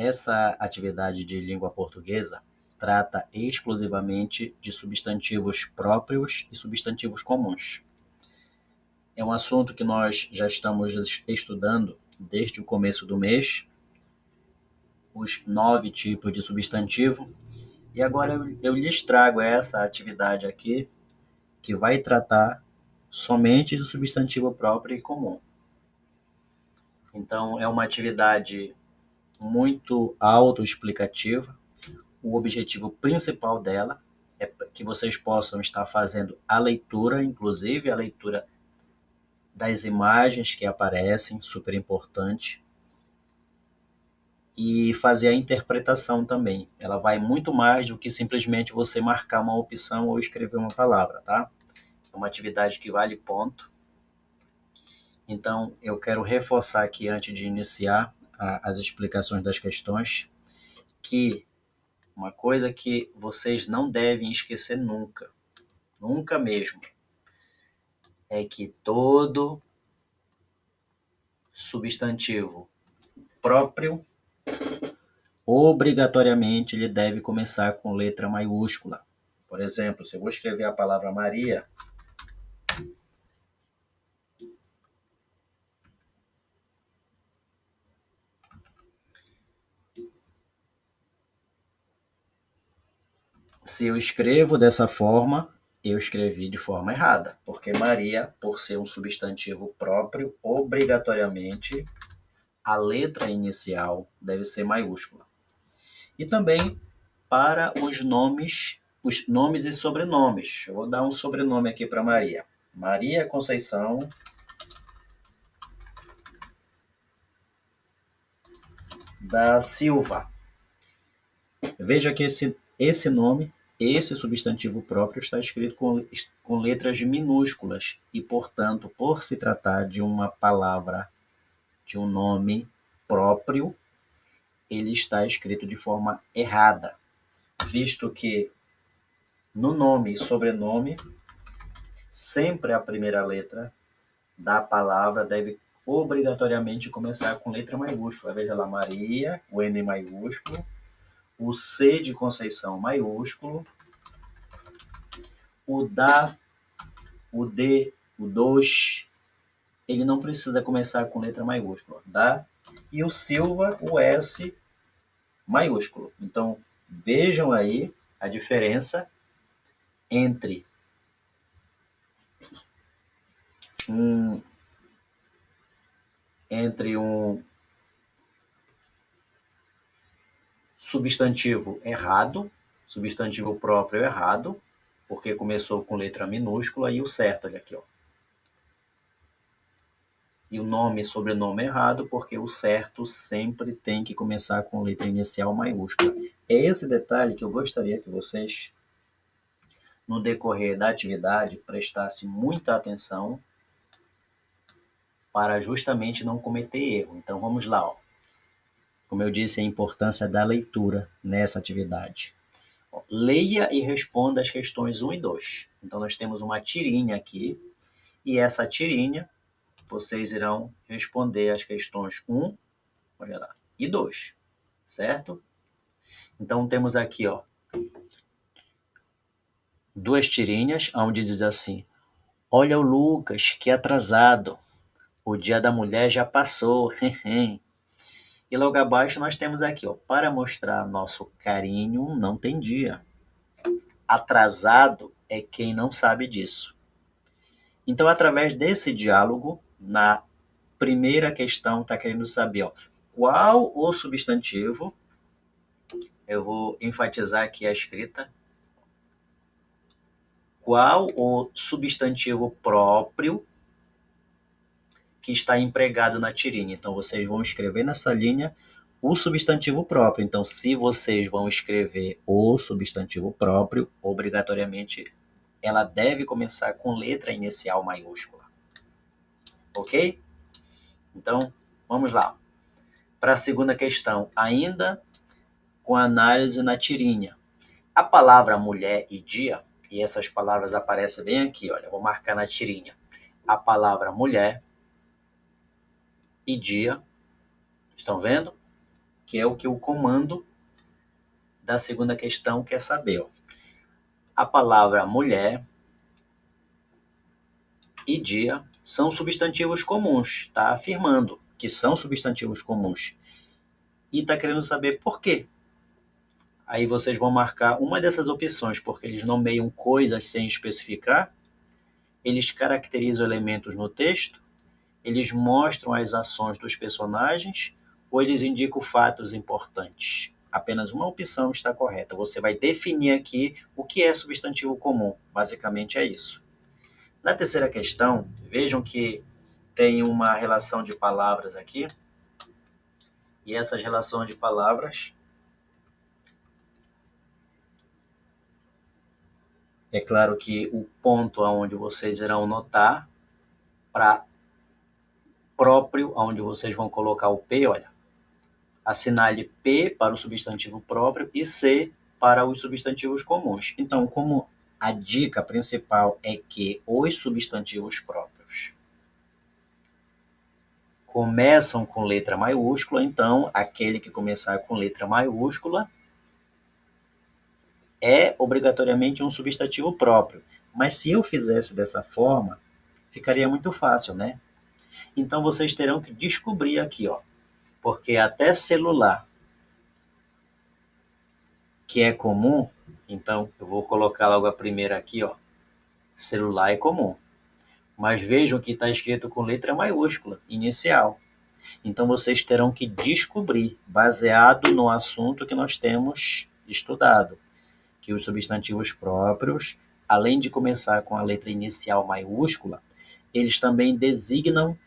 Essa atividade de língua portuguesa trata exclusivamente de substantivos próprios e substantivos comuns. É um assunto que nós já estamos estudando desde o começo do mês, os 9 tipos de substantivo, e agora eu lhes trago essa atividade aqui, que vai tratar somente de substantivo próprio e comum. Então, é uma atividade muito autoexplicativa. O objetivo principal dela é que vocês possam estar fazendo a leitura, inclusive a leitura das imagens que aparecem, super importante, e fazer a interpretação também. Ela vai muito mais do que simplesmente você marcar uma opção ou escrever uma palavra, tá? É uma atividade que vale ponto. Então, eu quero reforçar aqui, antes de iniciar as explicações das questões, que uma coisa que vocês não devem esquecer nunca, nunca mesmo, é que todo substantivo próprio, obrigatoriamente, ele deve começar com letra maiúscula. Por exemplo, se eu vou escrever a palavra Maria, se eu escrevo dessa forma, eu escrevi de forma errada, porque Maria, por ser um substantivo próprio, obrigatoriamente a letra inicial deve ser maiúscula. E também para os nomes e sobrenomes. Eu vou dar um sobrenome aqui para Maria. Maria Conceição da Silva. Veja que esse nome, esse substantivo próprio, está escrito com letras minúsculas e, portanto, por se tratar de uma palavra, de um nome próprio, ele está escrito de forma errada, visto que no nome e sobrenome, sempre a primeira letra da palavra deve obrigatoriamente começar com letra maiúscula. Veja lá, Maria, o N maiúsculo, o C de Conceição maiúsculo, o da, o D, o dos, ele não precisa começar com letra maiúscula, da, e o Silva, o S maiúsculo. Então, vejam aí a diferença entre um, um substantivo errado, substantivo próprio errado, porque começou com letra minúscula, e o certo, olha aqui, ó. E o nome e sobrenome errado, porque o certo sempre tem que começar com letra inicial maiúscula. É esse detalhe que eu gostaria que vocês, no decorrer da atividade, prestassem muita atenção para justamente não cometer erro. Então vamos lá, ó. Como eu disse, a importância da leitura nessa atividade. Leia e responda as questões 1 e 2. Então nós temos uma tirinha aqui, e essa tirinha vocês irão responder as questões 1, olha lá, e 2, certo? Então temos aqui, ó, 2 tirinhas, onde diz assim: olha o Lucas, que atrasado, o dia da mulher já passou. E logo abaixo nós temos aqui, ó, para mostrar nosso carinho não tem dia. Atrasado é quem não sabe disso. Então, através desse diálogo, na primeira questão está querendo saber, ó, qual o substantivo, eu vou enfatizar aqui a escrita, qual o substantivo próprio que está empregado na tirinha. Então, vocês vão escrever nessa linha o substantivo próprio. Então, se vocês vão escrever o substantivo próprio, obrigatoriamente ela deve começar com letra inicial maiúscula. Ok? Então, vamos lá. Para a segunda questão, ainda com análise na tirinha. A palavra mulher e dia, e essas palavras aparecem bem aqui, olha, vou marcar na tirinha. A palavra mulher e dia, estão vendo? que é o que o comando da segunda questão quer saber. Ó. A palavra mulher e dia são substantivos comuns, está afirmando que são substantivos comuns. E está querendo saber por quê. Aí vocês vão marcar uma dessas opções, porque eles nomeiam coisas sem especificar, eles caracterizam elementos no texto, eles mostram as ações dos personagens ou eles indicam fatos importantes. Apenas uma opção está correta. Você vai definir aqui o que é substantivo comum. Basicamente é isso. Na terceira questão, vejam que tem uma relação de palavras aqui. E essas relações de palavras, é claro que o ponto aonde vocês irão notar para próprio, onde vocês vão colocar o P, olha, assinale P para o substantivo próprio e C para os substantivos comuns. Então, como a dica principal é que os substantivos próprios começam com letra maiúscula, então aquele que começar com letra maiúscula é obrigatoriamente um substantivo próprio. Mas se eu fizesse dessa forma, ficaria muito fácil, né? Então vocês terão que descobrir aqui, ó, porque até celular, que é comum, então eu vou colocar logo a primeira aqui, ó, celular é comum. Mas vejam que está escrito com letra maiúscula, inicial. Então vocês terão que descobrir, baseado no assunto que nós temos estudado, que os substantivos próprios, além de começar com a letra inicial maiúscula, eles também designam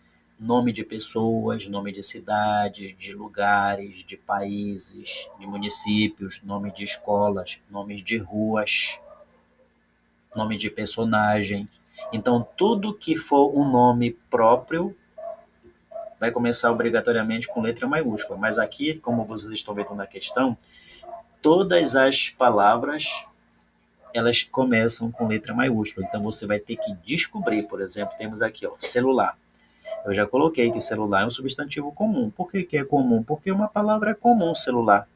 nome de pessoas, nome de cidades, de lugares, de países, de municípios, nome de escolas, nomes de ruas, nome de personagem. Então, tudo que for um nome próprio vai começar obrigatoriamente com letra maiúscula. Mas aqui, como vocês estão vendo na questão, todas as palavras elas começam com letra maiúscula. Então, você vai ter que descobrir, por exemplo, temos aqui, ó, celular. Eu já coloquei que celular é um substantivo comum. Por que é comum? Porque uma palavra é comum, celular.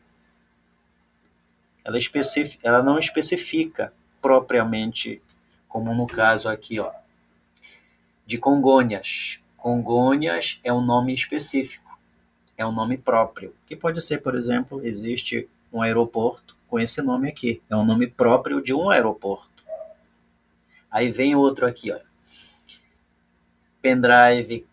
Ela não especifica propriamente, como no caso aqui, ó, de Congonhas. Congonhas é um nome específico, é um nome próprio, que pode ser, por exemplo, existe um aeroporto com esse nome aqui, é um nome próprio de um aeroporto. Aí vem outro aqui, ó, pendrive,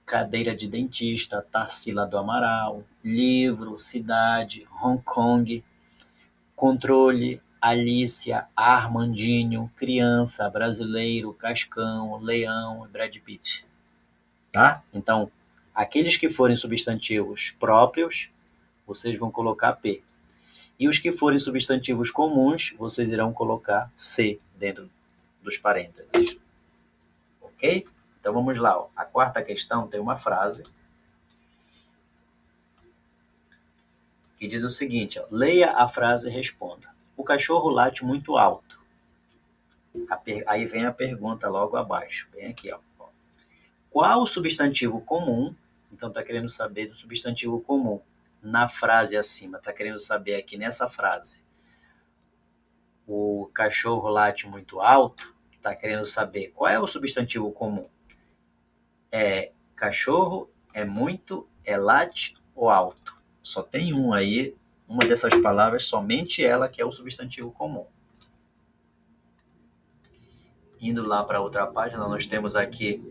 cadeira de dentista, Tarsila do Amaral, livro, cidade, Hong Kong, controle, Alicia, Armandinho, criança, brasileiro, Cascão, leão, Brad Pitt. Tá? Então, aqueles que forem substantivos próprios, vocês vão colocar P. E os que forem substantivos comuns, vocês irão colocar C dentro dos parênteses. Ok? Então vamos lá. Ó. A quarta questão tem uma frase que diz o seguinte: ó, leia a frase e responda. O cachorro late muito alto. Aí vem a pergunta logo abaixo, bem aqui. Ó. Qual o substantivo comum? Então está querendo saber do substantivo comum. Na frase acima, está querendo saber aqui nessa frase. O cachorro late muito alto, está querendo saber qual é o substantivo comum. É cachorro, é muito, é late ou alto? Só tem um aí, uma dessas palavras, somente ela que é o substantivo comum. Indo lá para outra página, nós temos aqui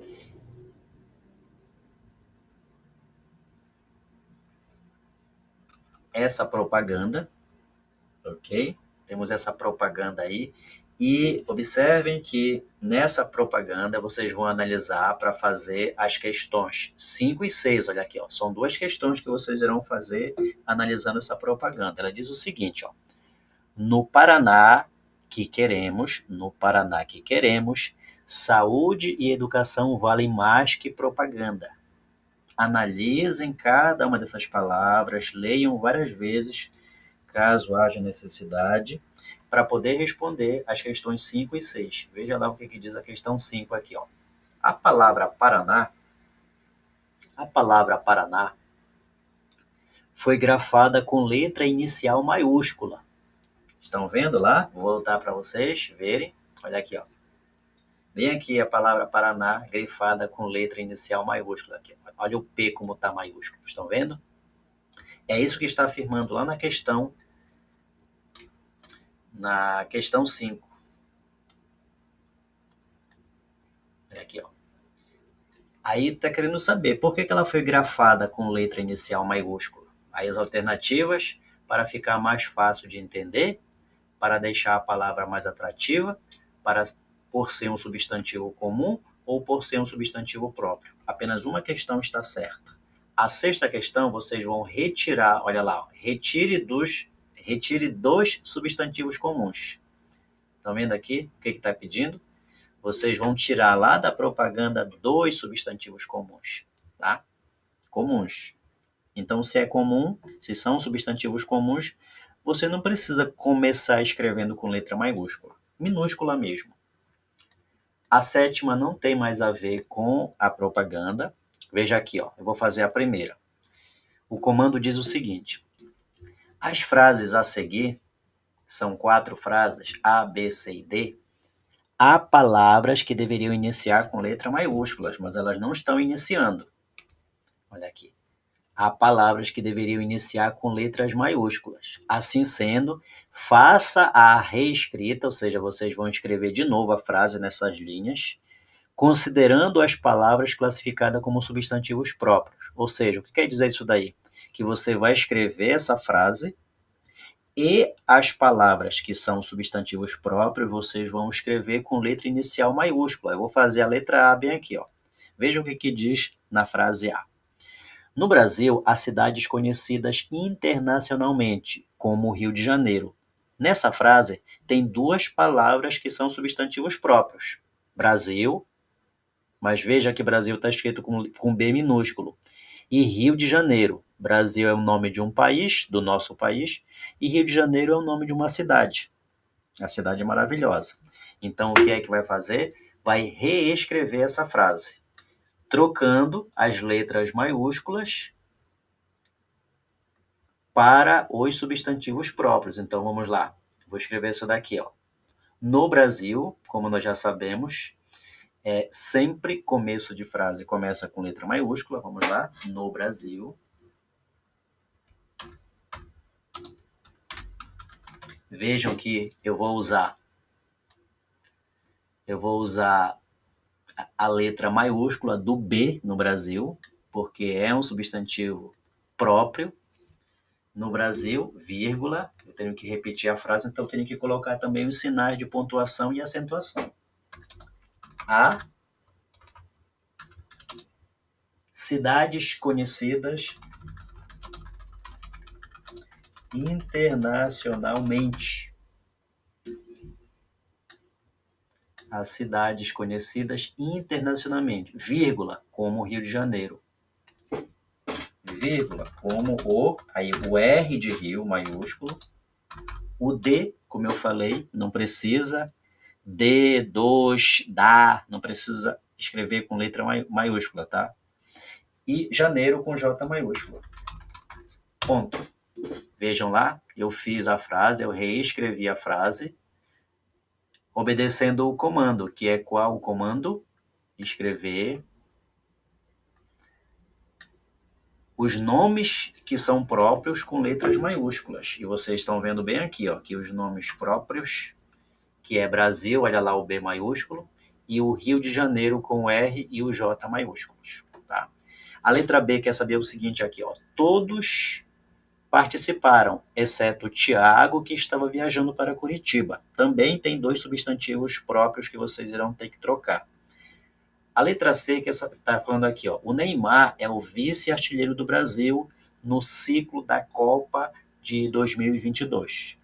essa propaganda, ok? Temos essa propaganda aí. E observem que nessa propaganda vocês vão analisar para fazer as questões 5 e 6. Olha aqui, ó, são duas questões que vocês irão fazer analisando essa propaganda. Ela diz o seguinte, ó, no Paraná que queremos, saúde e educação valem mais que propaganda. Analisem cada uma dessas palavras, leiam várias vezes, caso haja necessidade, para poder responder as questões 5 e 6. Veja lá o que diz a questão 5 aqui. Ó. A palavra Paraná foi grafada com letra inicial maiúscula. Estão vendo lá? Vou voltar para vocês verem. Olha aqui, ó. Bem aqui a palavra Paraná, grifada com letra inicial maiúscula. Aqui. Olha o P como está maiúsculo. Estão vendo? É isso que está afirmando lá na questão 5. Olha aqui, ó. Aí está querendo saber por que ela foi grafada com letra inicial maiúscula. Aí as alternativas, para ficar mais fácil de entender, para deixar a palavra mais atrativa, por ser um substantivo comum ou por ser um substantivo próprio. Apenas uma questão está certa. A sexta questão, vocês vão retirar, olha lá, ó, retire dois substantivos comuns. Estão vendo aqui o que está pedindo? Vocês vão tirar lá da propaganda dois substantivos comuns, tá? Comuns. Então, se é comum, se são substantivos comuns, você não precisa começar escrevendo com letra maiúscula, minúscula mesmo. A sétima não tem mais a ver com a propaganda. Veja aqui, ó, eu vou fazer a primeira. O comando diz o seguinte: as frases a seguir, são 4 frases, A, B, C e D, há palavras que deveriam iniciar com letra maiúsculas, mas elas não estão iniciando. Olha aqui. Há palavras que deveriam iniciar com letras maiúsculas. Assim sendo, faça a reescrita, ou seja, vocês vão escrever de novo a frase nessas linhas, considerando as palavras classificadas como substantivos próprios. Ou seja, o que quer dizer isso daí? Que você vai escrever essa frase e as palavras que são substantivos próprios, vocês vão escrever com letra inicial maiúscula. Eu vou fazer a letra A bem aqui, ó. Veja o que diz na frase A. No Brasil, há cidades conhecidas internacionalmente, como o Rio de Janeiro. Nessa frase, tem 2 palavras que são substantivos próprios. Brasil, mas veja que Brasil está escrito com B minúsculo. E Rio de Janeiro. Brasil é o nome de um país, do nosso país, e Rio de Janeiro é o nome de uma cidade. A cidade é maravilhosa. Então, o que é que vai fazer? Vai reescrever essa frase, trocando as letras maiúsculas para os substantivos próprios. Então, vamos lá. Vou escrever isso daqui, ó. No Brasil, como nós já sabemos, sempre começo de frase começa com letra maiúscula. Vamos lá. No Brasil. Vejam que eu vou usar a letra maiúscula do B no Brasil, porque é um substantivo próprio. No Brasil, vírgula, eu tenho que repetir a frase, então eu tenho que colocar também os sinais de pontuação e acentuação. A cidades conhecidas internacionalmente. As cidades conhecidas internacionalmente, vírgula, como o Rio de Janeiro. Vírgula, como aí o R de Rio, maiúsculo. O D, como eu falei, não precisa. D, dos, da, não precisa escrever com letra maiúscula, tá? E janeiro com J maiúscula. Ponto. Vejam lá, eu fiz a frase, eu reescrevi a frase, obedecendo o comando, que é qual o comando? Escrever os nomes que são próprios com letras maiúsculas. E vocês estão vendo bem aqui, ó, que os nomes próprios, que é Brasil, olha lá o B maiúsculo, e o Rio de Janeiro com o R e o J maiúsculos. Tá? A letra B quer saber o seguinte aqui, ó, todos participaram, exceto o Tiago, que estava viajando para Curitiba. Também tem 2 substantivos próprios que vocês irão ter que trocar. A letra C, que está falando aqui, ó, o Neymar é o vice-artilheiro do Brasil no ciclo da Copa de 2022,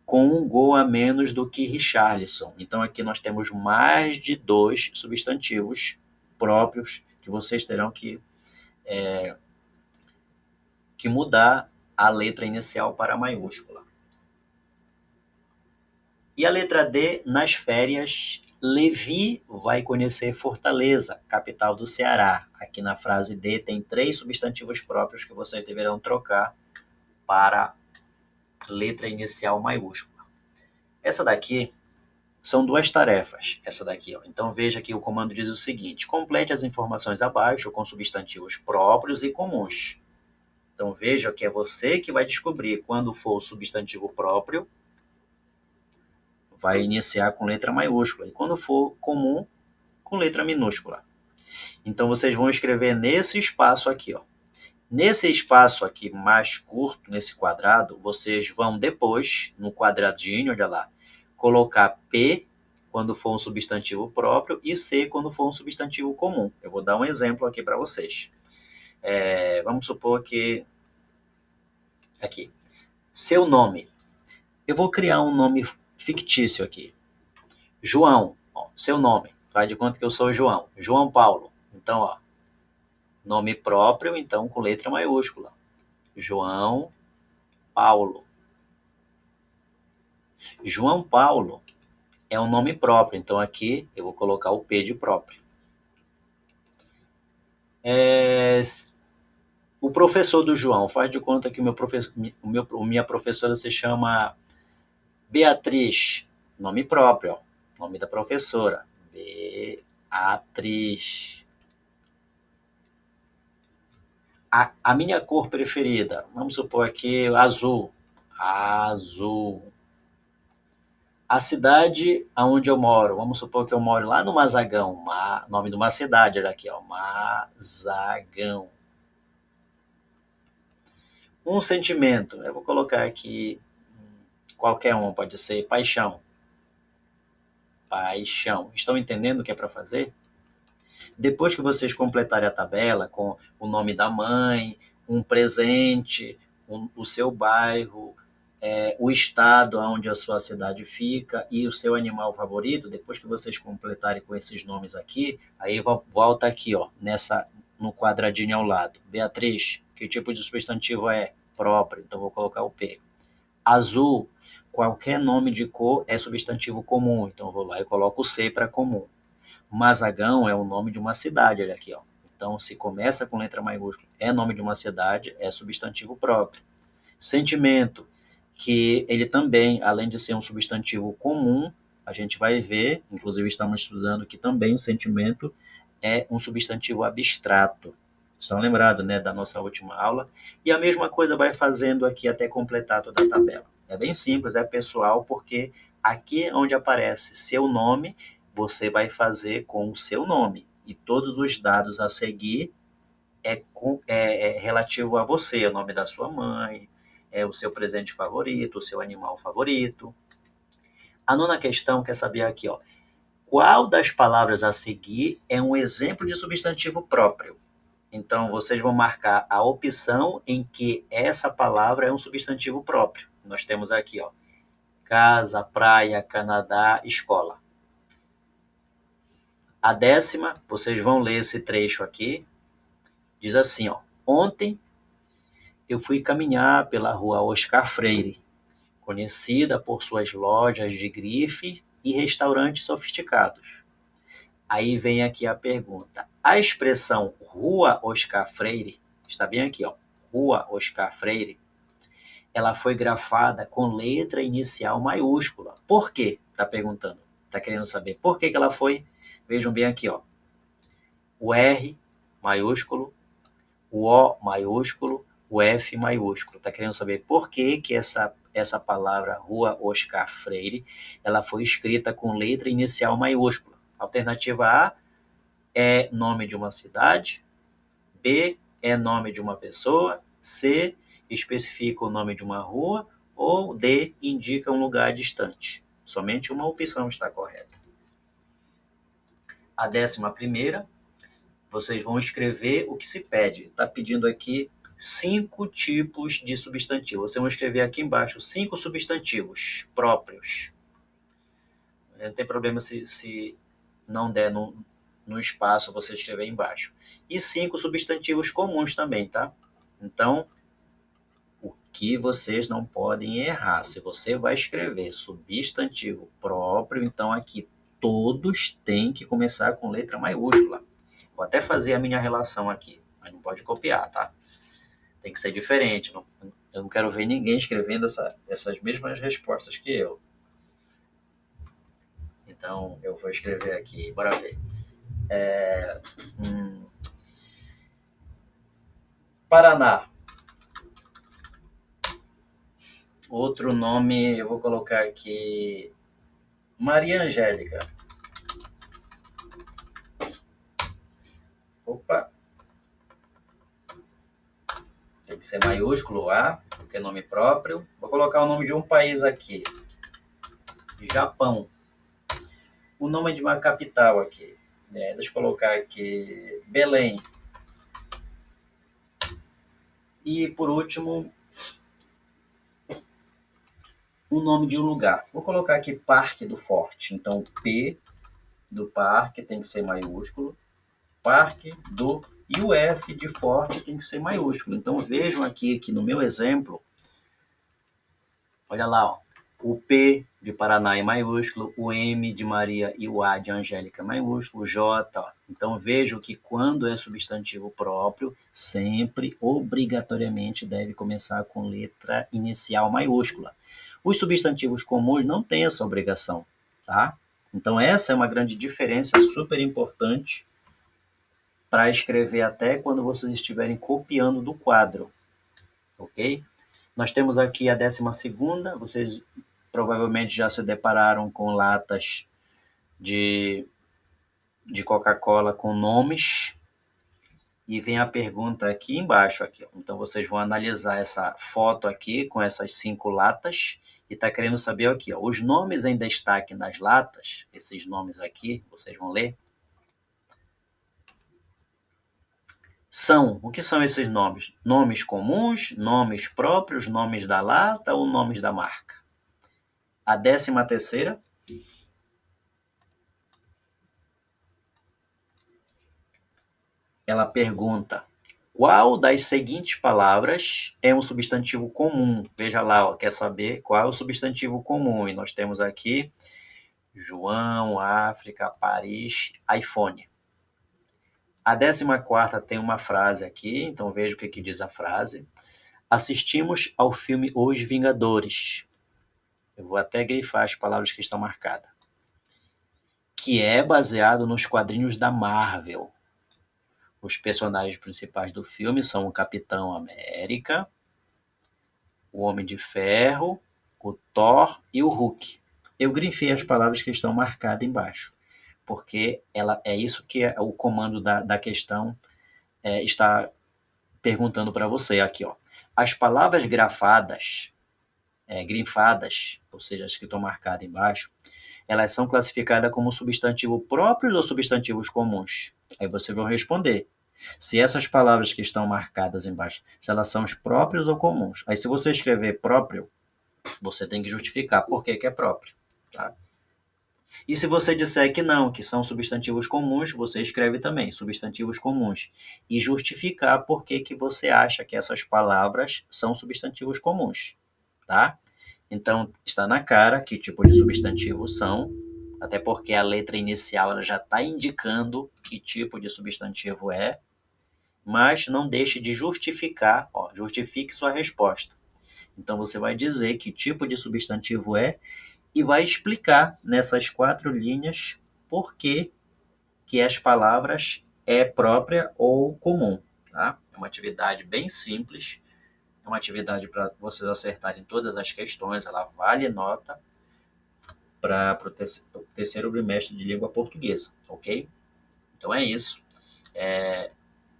com 1 gol a menos do que Richarlison. Então, aqui nós temos mais de 2 substantivos próprios que vocês terão que mudar a letra inicial para a maiúscula. E a letra D, nas férias, Levi vai conhecer Fortaleza, capital do Ceará. Aqui na frase D tem 3 substantivos próprios que vocês deverão trocar para letra inicial maiúscula. Essa daqui são 2 tarefas. Essa daqui, ó. Então veja que o comando diz o seguinte: complete as informações abaixo com substantivos próprios e comuns. Então veja que é você que vai descobrir quando for o substantivo próprio, vai iniciar com letra maiúscula. E quando for comum, com letra minúscula. Então vocês vão escrever nesse espaço aqui, ó. Nesse espaço aqui mais curto, nesse quadrado, vocês vão depois, no quadradinho, olha lá, colocar P quando for um substantivo próprio e C quando for um substantivo comum. Eu vou dar um exemplo aqui para vocês. Vamos supor que... Aqui. Seu nome. Eu vou criar um nome fictício aqui. João. Ó, seu nome. Faz de conta que eu sou João. João Paulo. Então, ó, nome próprio, então, com letra maiúscula. João Paulo. João Paulo é um nome próprio, então aqui eu vou colocar o P de próprio. O professor do João, faz de conta que minha professora se chama Beatriz, nome próprio, ó, nome da professora, Beatriz. A minha cor preferida, vamos supor aqui azul, azul. A cidade onde eu moro, vamos supor que eu moro lá no Mazagão, nome de uma cidade, olha aqui, ó, Mazagão. Um sentimento, eu vou colocar aqui, qualquer um, pode ser paixão. Paixão. Estão entendendo o que é para fazer? Depois que vocês completarem a tabela com o nome da mãe, um presente, o seu bairro, o estado onde a sua cidade fica e o seu animal favorito, depois que vocês completarem com esses nomes aqui, aí volta aqui, ó, no quadradinho ao lado. Beatriz, que tipo de substantivo é? Próprio, então vou colocar o P. Azul, qualquer nome de cor é substantivo comum, então vou lá e coloco o C para comum. Mazagão é o nome de uma cidade, olha aqui, ó. Então, se começa com letra maiúscula, é nome de uma cidade, é substantivo próprio. Sentimento, que ele também, além de ser um substantivo comum, a gente vai ver, inclusive estamos estudando que também o sentimento é um substantivo abstrato. Estão lembrados, né, da nossa última aula? E a mesma coisa vai fazendo aqui até completar toda a tabela. É bem simples, é pessoal, porque aqui onde aparece seu nome, você vai fazer com o seu nome. E todos os dados a seguir é relativo a você, o nome da sua mãe, o seu presente favorito, o seu animal favorito. A nona questão quer saber aqui, ó, qual das palavras a seguir é um exemplo de substantivo próprio? Então, vocês vão marcar a opção em que essa palavra é um substantivo próprio. Nós temos aqui, ó, casa, praia, Canadá, escola. A 10ª, vocês vão ler esse trecho aqui, diz assim, ó, ontem eu fui caminhar pela rua Oscar Freire, conhecida por suas lojas de grife e restaurantes sofisticados. Aí vem aqui a pergunta. A expressão Rua Oscar Freire, está bem aqui, ó, Rua Oscar Freire, ela foi grafada com letra inicial maiúscula. Por quê? Está perguntando. Está querendo saber por que ela foi? Vejam bem aqui, ó. O R maiúsculo, o O maiúsculo, o F maiúsculo. Está querendo saber por que essa palavra Rua Oscar Freire, ela foi escrita com letra inicial maiúscula. Alternativa A é nome de uma cidade, B é nome de uma pessoa, C especifica o nome de uma rua ou D indica um lugar distante. Somente uma opção está correta. A 11ª, vocês vão escrever o que se pede. Está pedindo aqui 5 tipos de substantivo. Vocês vão escrever aqui embaixo 5 substantivos próprios. Não tem problema se não der no espaço você escrever embaixo. E 5 substantivos comuns também, tá? Então, o que vocês não podem errar? Se você vai escrever substantivo próprio, então aqui todos têm que começar com letra maiúscula. Vou até fazer a minha relação aqui, mas não pode copiar, tá? Tem que ser diferente. Eu não quero ver ninguém escrevendo essas mesmas respostas que eu. Então, eu vou escrever aqui, bora ver. Paraná. Outro nome, eu vou colocar aqui, Maria Angélica. Opa. Tem que ser maiúsculo A, porque é nome próprio. Vou colocar o nome de um país aqui. Japão. O nome de uma capital aqui. Deixa eu colocar aqui Belém. E por último, o nome de um lugar. Vou colocar aqui Parque do Forte. Então, P do parque tem que ser maiúsculo. Parque do... E o F de forte tem que ser maiúsculo. Então, vejam aqui que no meu exemplo, olha lá, ó, o P de Paraná é maiúsculo, o M de Maria e o A de Angélica é maiúsculo, o J. Ó. Então, vejam que quando é substantivo próprio, sempre, obrigatoriamente, deve começar com letra inicial maiúscula. Os substantivos comuns não têm essa obrigação, tá? Então, essa é uma grande diferença, super importante, para escrever até quando vocês estiverem copiando do quadro, ok? Nós temos aqui a 12ª, vocês provavelmente já se depararam com latas de Coca-Cola com nomes, e vem a pergunta aqui embaixo, aqui. Então vocês vão analisar essa foto aqui com essas 5 latas, e está querendo saber aqui, ó, os nomes em destaque nas latas, esses nomes aqui, vocês vão ler, o que são esses nomes? Nomes comuns, nomes próprios, nomes da lata ou nomes da marca? A 13ª, ela pergunta, qual das seguintes palavras é um substantivo comum? Veja lá, ó, quer saber qual é o substantivo comum? E nós temos aqui João, África, Paris, iPhone. A 14ª tem uma frase aqui, então veja o que diz a frase. Assistimos ao filme Os Vingadores. Eu vou até grifar as palavras que estão marcadas. Que é baseado nos quadrinhos da Marvel. Os personagens principais do filme são o Capitão América, o Homem de Ferro, o Thor e o Hulk. Eu grifei as palavras que estão marcadas embaixo, porque é isso que o comando da questão está perguntando para você aqui. Ó. As palavras grifadas, ou seja, as que estão marcadas embaixo, elas são classificadas como substantivo próprios ou substantivos comuns? Aí vocês vão responder. Se essas palavras que estão marcadas embaixo, se elas são os próprios ou comuns. Aí se você escrever próprio, você tem que justificar por que é próprio. Tá? E se você disser que não, que são substantivos comuns, você escreve também substantivos comuns. E justificar por que você acha que essas palavras são substantivos comuns. Tá? Então, está na cara que tipo de substantivo são, até porque a letra inicial ela já está indicando que tipo de substantivo é, mas não deixe de justificar, justifique sua resposta. Então, você vai dizer que tipo de substantivo é e vai explicar nessas 4 linhas por que as palavras é própria ou comum. Tá? É uma atividade bem simples, é uma atividade para vocês acertarem todas as questões, ela vale nota para o terceiro bimestre de língua portuguesa, ok? Então é isso.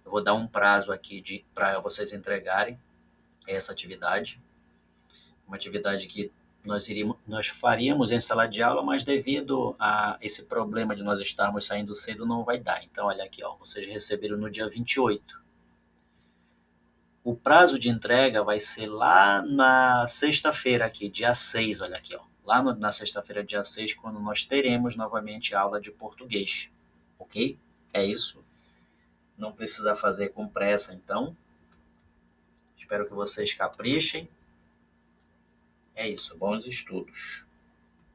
Eu vou dar um prazo aqui para vocês entregarem essa atividade, uma atividade que nós faríamos em sala de aula, mas devido a esse problema de nós estarmos saindo cedo, não vai dar. Então, olha aqui, ó, vocês receberam no dia 28. O prazo de entrega vai ser lá na sexta-feira aqui, dia 6, olha aqui, ó. Lá na sexta-feira, dia 6, quando nós teremos novamente aula de português, ok? É isso. Não precisa fazer com pressa, então. Espero que vocês caprichem. É isso, bons estudos.